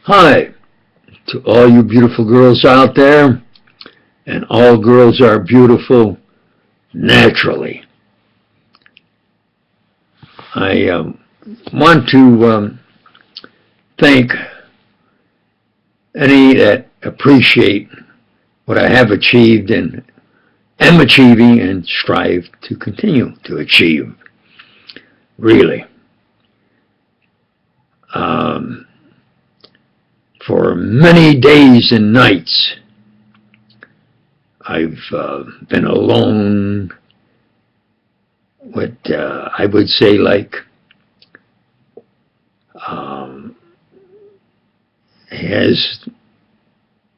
Hi, to all you beautiful girls out there, and all girls are beautiful naturally. I want to thank any that appreciate what I have achieved and am achieving and strive to continue to achieve, really. For many days and nights, I've been alone with, I would say, like, he has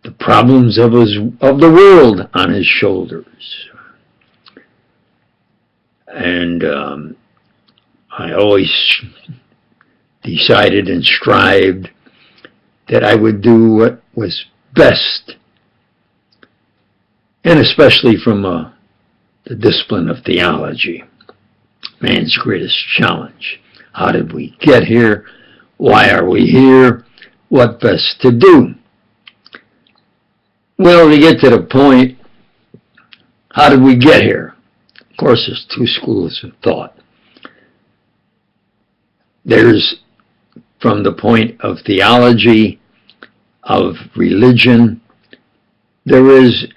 the problems of the world on his shoulders. And I always decided and strived that I would do what was best, and especially from the discipline of theology, man's greatest challenge. How did we get here? Why are we here? What best to do? Well, to get to the point, how did we get here? Of course, there's two schools of thought. There's from the point of theology, of religion, there is,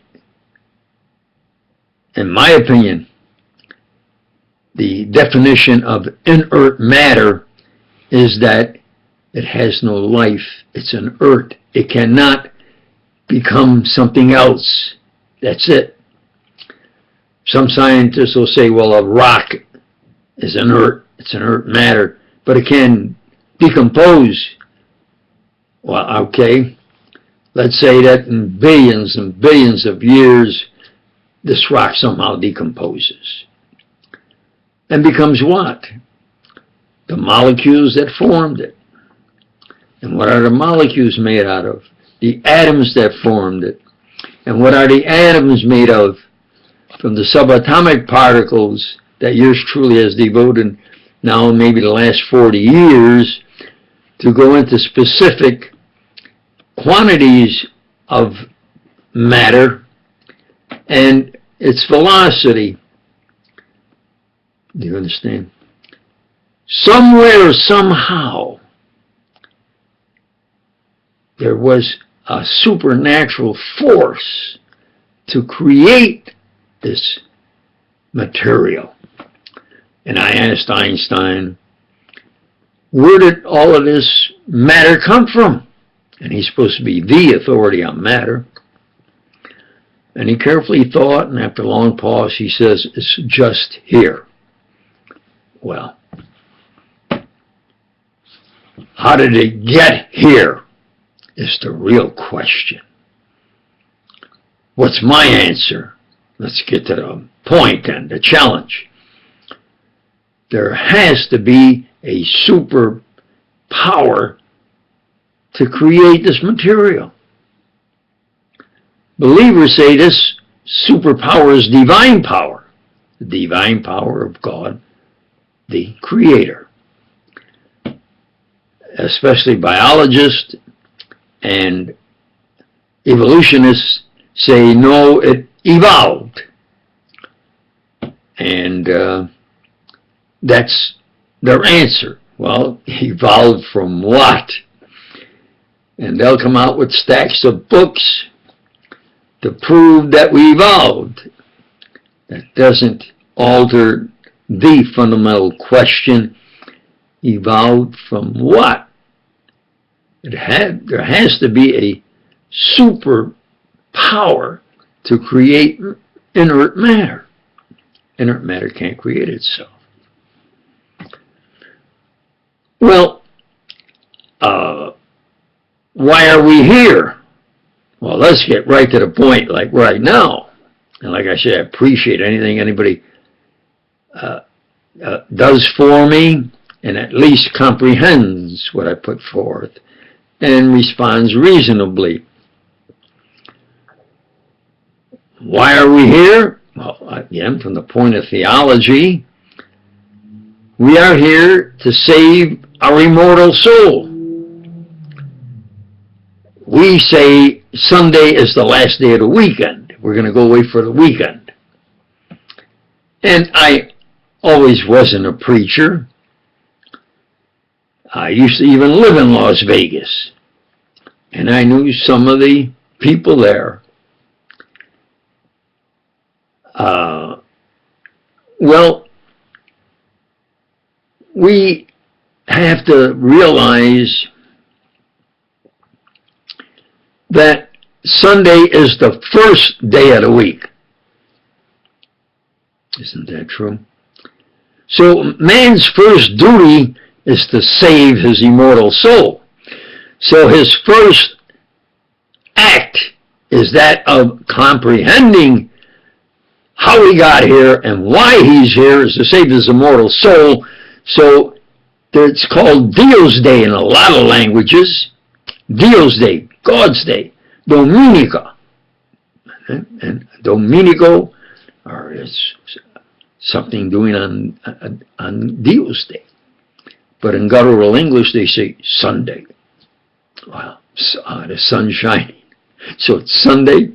in my opinion, the definition of inert matter is that it has no life. It's inert. It cannot become something else. That's it. Some scientists will say, well, a rock is inert. It's inert matter, but it can decompose. Well, okay. Let's say that in billions and billions of years, this rock somehow decomposes. And becomes what? The molecules that formed it. And what are the molecules made out of? The atoms that formed it. And what are the atoms made of? From the subatomic particles that yours truly has devoted now maybe the last 40 years to go into specific quantities of matter and its velocity. Do you understand? Somewhere, somehow, there was a supernatural force to create this material. And I asked Einstein, where did all of this matter come from? And he's supposed to be the authority on matter. And he carefully thought, and after a long pause, he says, it's just here. Well, how did it get here is the real question. What's my answer? Let's get to the point and the challenge. There has to be a super power to create this material. Believers say this superpower is divine power, the divine power of God, the Creator. Especially biologists and evolutionists say, no, it evolved. And that's their answer. Well, evolved from what? And they'll come out with stacks of books to prove that we evolved. That doesn't alter the fundamental question, evolved from what? There has to be a super power to create inert matter. Inert matter can't create itself. Well, why are we here? Well, let's get right to the point, like right now. And like I said, I appreciate anything anybody does for me and at least comprehends what I put forth and responds reasonably. Why are we here? Well, again, from the point of theology, we are here to save our immortal soul. we say Sunday is the last day of the weekend. We're going to go away for the weekend. And I always wasn't a preacher. I used to even live in Las Vegas. And I knew some of the people there. Well, we have to realize that Sunday is the first day of the week. Isn't that true? So man's first duty is to save his immortal soul. So his first act is that of comprehending how he got here and why he's here is to save his immortal soul. So it's called Dios Day in a lot of languages. Dios Day, God's Day, Dominica. And Dominico, or it's something doing on Dios Day. But in guttural English, they say Sunday. Wow, the sun's shining. So it's Sunday.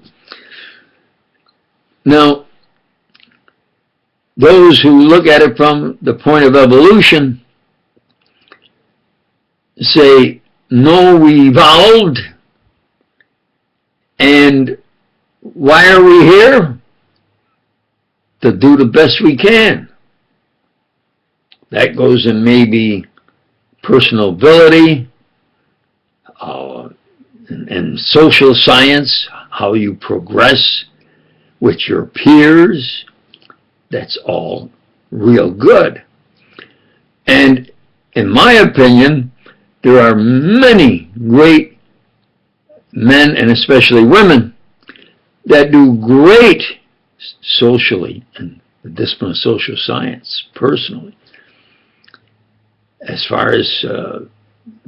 Now, those who look at it from the point of evolution say, no, we evolved, and why are we here? To do the best we can. That goes in maybe personal ability and social science, how you progress with your peers. That's all real good. And in my opinion, there are many great men, and especially women, that do great socially in the discipline of social science, personally. As far as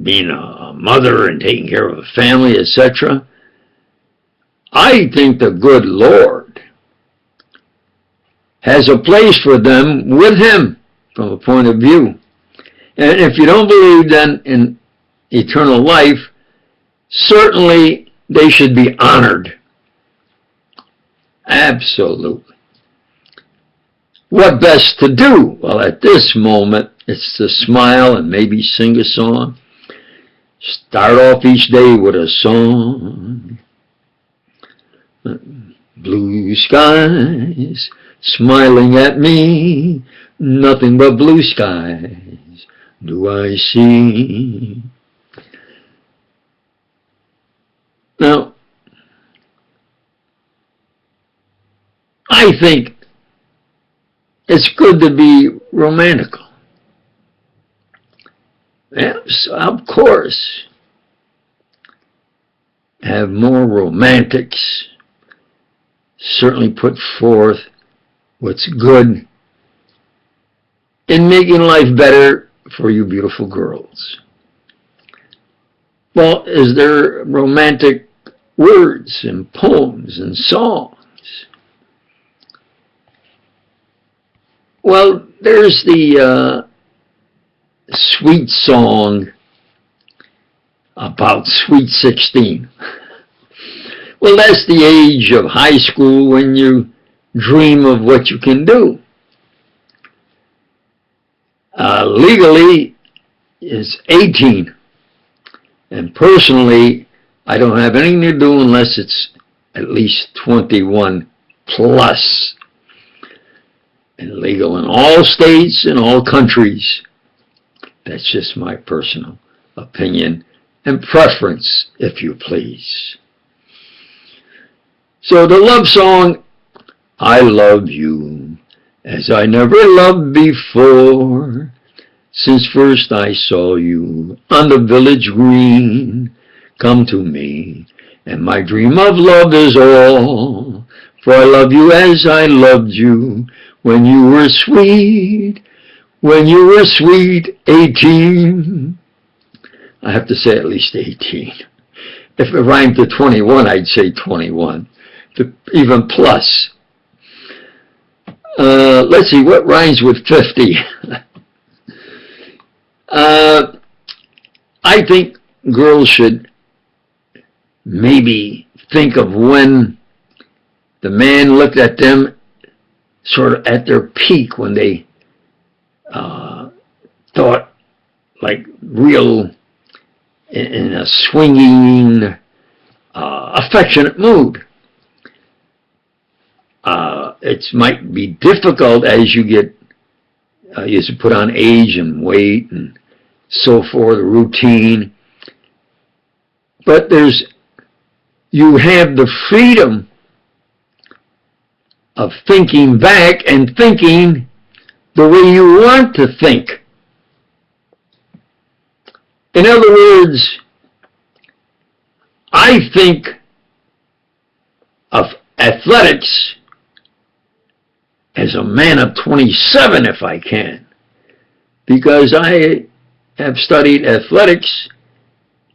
being a mother and taking care of a family, etc., I think the good Lord has a place for them with Him from a point of view. And if you don't believe then in eternal life, certainly they should be honored. Absolutely. What best to do? Well, at this moment, it's to smile and maybe sing a song. Start off each day with a song. Blue skies smiling at me, nothing but blue skies do I see. Now, I think it's good to be romantical. Yes, of course. Have more romantics. Certainly put forth what's good in making life better for you beautiful girls. Well, is there romantic words and poems and songs? Well, there's the sweet song about Sweet 16. Well, that's the age of high school when you dream of what you can do. Legally, it's 18. And personally, I don't have anything to do unless it's at least 21 plus. And legal in all states and all countries. That's just my personal opinion and preference, if you please. So the love song, I love you as I never loved before, since first I saw you on the village green. Come to me, and my dream of love is all, for I love you as I loved you when you were sweet, 18. I have to say at least 18. If it rhymed to 21, I'd say 21, even plus. Let's see, what rhymes with 50? I think girls should maybe think of when the man looked at them sort of at their peak, when they thought like real in a swinging, affectionate mood. It might be difficult as you get, you put on age and weight and so forth, routine. But you have the freedom of thinking back and thinking the way you want to think. In other words, I think of athletics as a man of 27 if I can, because I have studied athletics,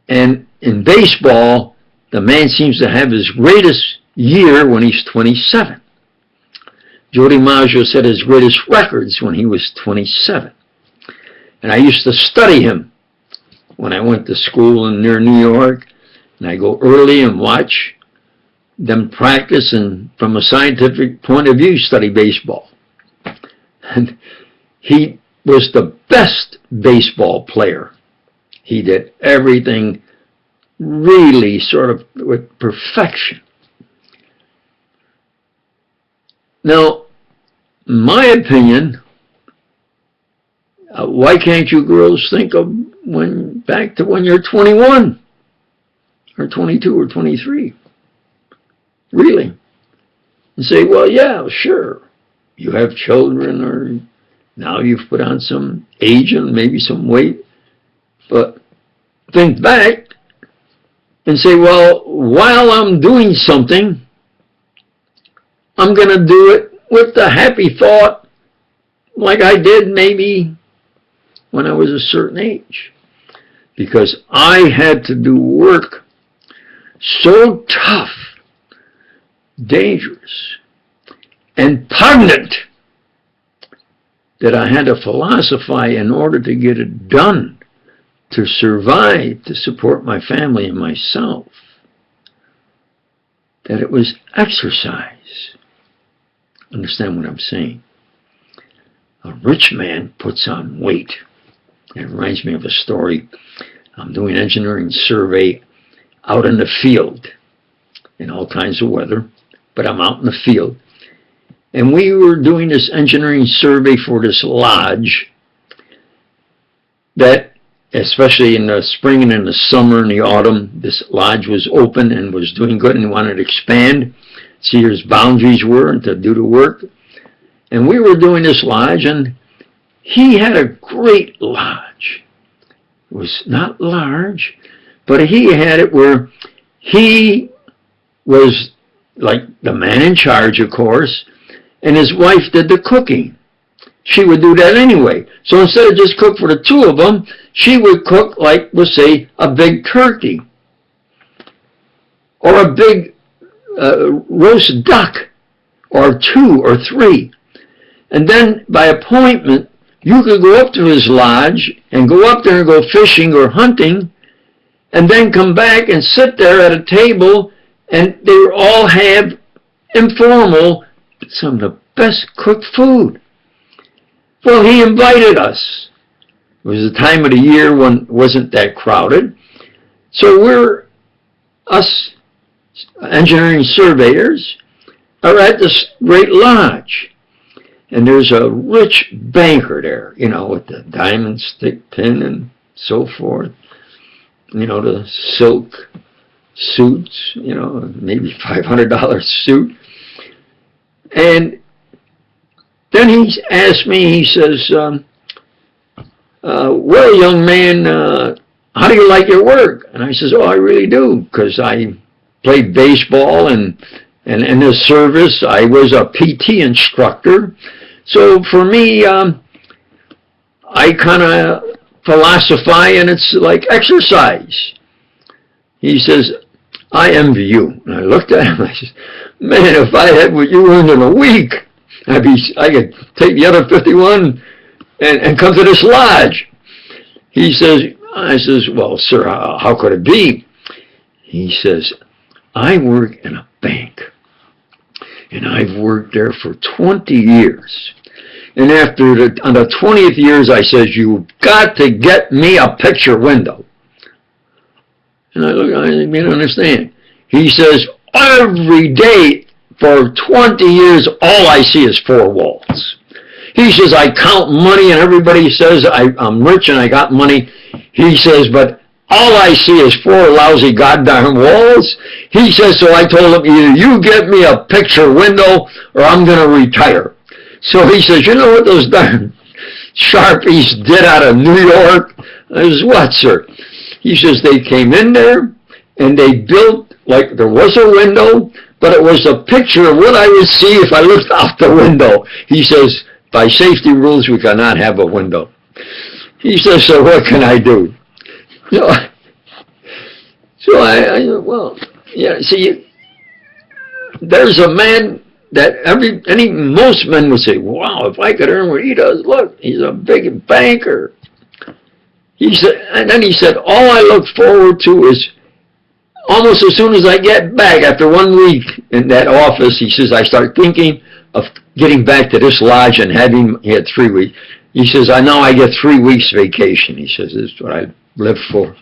and in baseball, the man seems to have his greatest year when he's 27. Joe DiMaggio set his greatest records when he was 27. And I used to study him when I went to school near New York, and I go early and watch them practice, and from a scientific point of view, study baseball. And he was the best baseball player. He did everything really sort of with perfection. Now, in my opinion, why can't you girls think of back to when you're 21 or 22 or 23? Really? And say, well, yeah, sure. You have children, or now you've put on some age and maybe some weight. But think back and say, well, while I'm doing something, I'm going to do it with the happy thought like I did maybe when I was a certain age. Because I had to do work so tough, dangerous, and pungent that I had to philosophize in order to get it done, to survive, to support my family and myself, that it was exercise. Understand what I'm saying? A rich man puts on weight. It reminds me of a story. I'm doing engineering survey out in the field in all kinds of weather, but I'm out in the field. And we were doing this engineering survey for this lodge that, especially in the spring and in the summer and the autumn, this lodge was open and was doing good and wanted to expand, see where its boundaries were and to do the work. And we were doing this lodge, and he had a great lodge. It was not large, but he had it where he was like the man in charge, of course, and his wife did the cooking. She would do that anyway. So instead of just cook for the two of them, she would cook, like, we'll say, a big turkey or a big roast duck or 2 or 3. And then by appointment, you could go up to his lodge and go up there and go fishing or hunting, and then come back and sit there at a table, and they would all have informal, some of the best cooked food. Well, he invited us. It was a time of the year when it wasn't that crowded. So us engineering surveyors are at this great lodge. And there's a rich banker there, with the diamond stick pin and so forth. The silk suits, maybe $500 suit. And then he asked me, he says, well, young man, how do you like your work? And I says, oh, I really do, because I played baseball, and in the service, I was a PT instructor. So for me, I kind of philosophize, and it's like exercise. He says, I envy you. And I looked at him, I said, man, if I had what you earned in a week, I could take the other 51 and come to this lodge. I says, well, sir, how could it be? He says, I work in a bank, and I've worked there for 20 years. And on the 20th years, I says, you've got to get me a picture window. And I didn't understand. He says, every day for 20 years, all I see is four walls. He says, I count money, and everybody says I'm rich and I got money. He says, but all I see is four lousy goddamn walls. He says, so I told him, either you get me a picture window or I'm going to retire. So he says, you know what those darn Sharpies did out of New York? I says, what, sir? He says, they came in there and they built, like there was a window, but it was a picture of what I would see if I looked out the window. He says, by safety rules, we cannot have a window. He says, so what can I do? So I well, yeah, see, there's a man that most men would say, wow, if I could earn what he does, look, he's a big banker. He said, and then he said, all I look forward to is almost as soon as I get back, after 1 week in that office, he says, I start thinking of getting back to this lodge and he had 3 weeks. He says, I know I get 3 weeks vacation. He says, this is what I live for.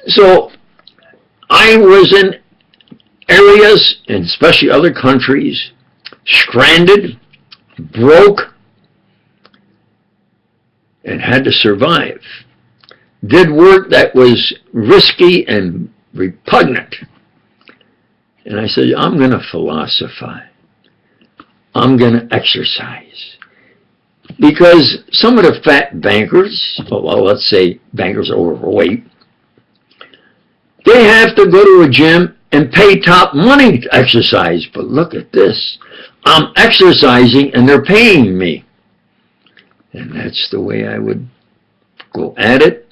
So I was in areas, and especially other countries, stranded, broke, and had to survive. Did work that was risky and repugnant. And I said, I'm going to philosophize. I'm going to exercise. Because some of the fat bankers, well, let's say bankers are overweight, they have to go to a gym and pay top money to exercise. But look at this. I'm exercising and they're paying me. And that's the way I would go at it,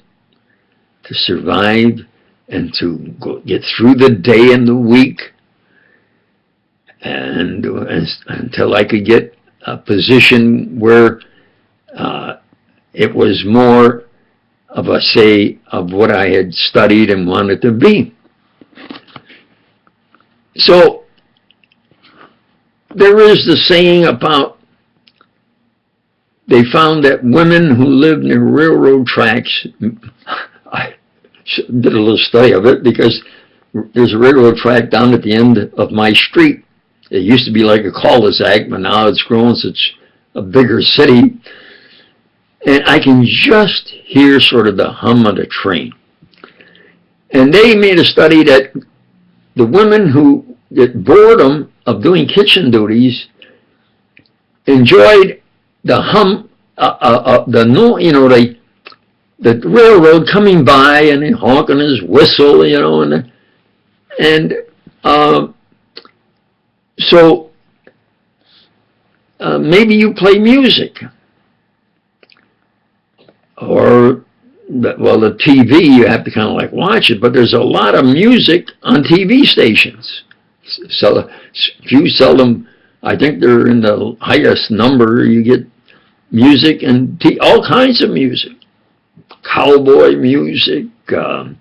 to survive and to get through the day and the week, and until I could get a position where it was more of a say of what I had studied and wanted to be. So there is the saying about, they found that women who lived near railroad tracks, I did a little study of it because there's a railroad track down at the end of my street. It used to be like a cul-de-sac, but now it's grown, so it's a bigger city. And I can just hear sort of the hum of the train. And they made a study that the women who get boredom of doing kitchen duties enjoyed the hum, the railroad coming by and honking his whistle, so maybe you play music, or the TV, you have to kind of like watch it, but there's a lot of music on TV stations. So few seldom, I think they're in the highest number. You get music and all kinds of music, cowboy music, because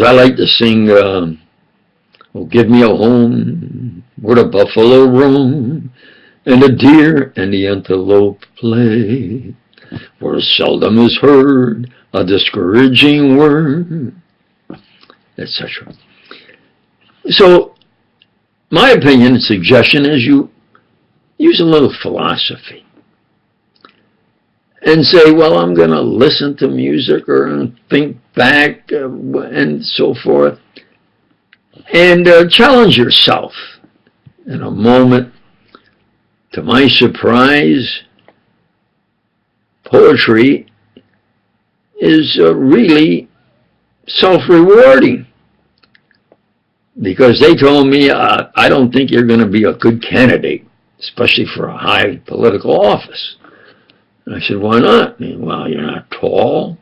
I like to sing, oh, give me a home where the buffalo roam, and the deer and the antelope play, where seldom is heard a discouraging word, etc. So, my opinion and suggestion is you use a little philosophy and say, well, I'm going to listen to music or think back and so forth, and challenge yourself. In a moment, to my surprise, poetry is really self-rewarding, because they told me, I don't think you're going to be a good candidate, especially for a high political office. And I said, why not? Well, you're not tall,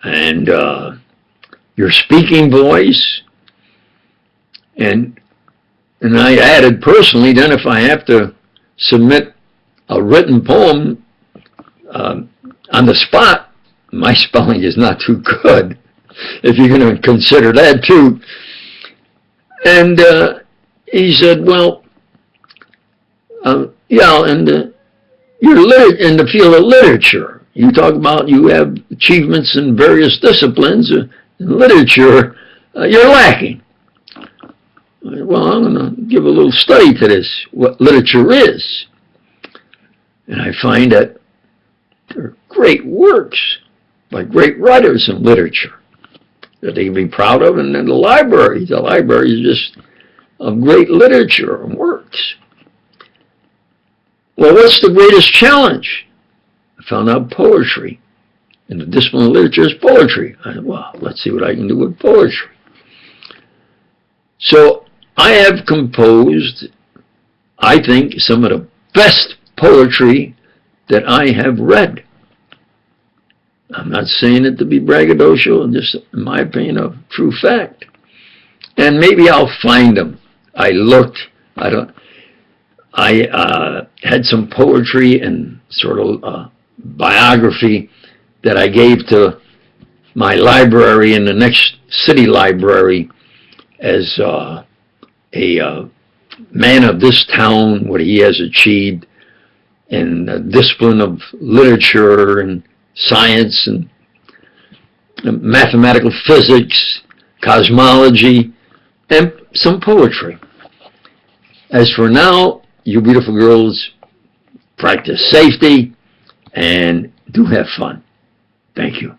and your speaking voice, and I added personally, then if I have to submit a written poem on the spot, my spelling is not too good. if you're going to consider that too. And he said, well, yeah, and you're in the field of literature. You talk about you have achievements in various disciplines. In literature, you're lacking. Well, I'm going to give a little study to this, what literature is. And I find that there are great works by great writers in literature that they can be proud of, and then the library is just of great literature and works. Well, what's the greatest challenge? I found out poetry. And the discipline of literature is poetry. I said, well, let's see what I can do with poetry. So I have composed, I think, some of the best poetry that I have read. I'm not saying it to be braggadocial, just in my opinion, a true fact. And maybe I'll find them. I looked. I had some poetry and sort of biography that I gave to my library in the next city library as a man of this town, what he has achieved in the discipline of literature and science and mathematical physics, cosmology, and some poetry. As for now, you beautiful girls, practice safety and do have fun. Thank you.